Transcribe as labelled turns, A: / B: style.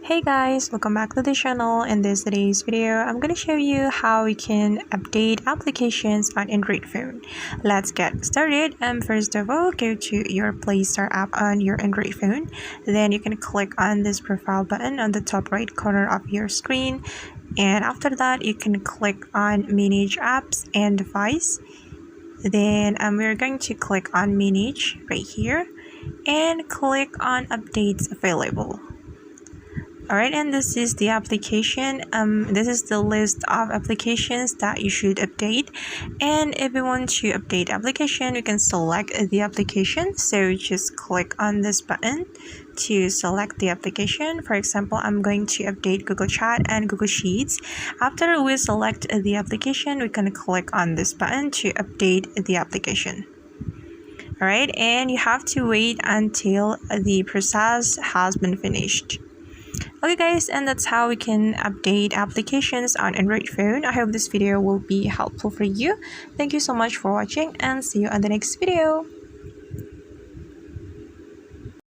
A: Hey guys, welcome back to the channel. In today's video, I'm going to show you how we can update applications on Android phone. Let's get started. First of all, go to your Play Store app on your Android phone. Then you can click on this profile button on the top right corner of your screen. And after that, you can click on Manage Apps and Device. Then we're going to click on Manage right here and click on Updates Available. Alright, and this is the application. This is the list of applications that you should update. And if you want to update application, you can select the application. So just click on this button to select the application. For example, I'm going to update Google Chat and Google Sheets. After we select the application, we can click on this button to update the application. Alright, and you have to wait until the process has been finished. Okay guys, and that's how we can update applications on Android phone. I hope this video will be helpful for you. Thank you so much for watching and see you on the next video.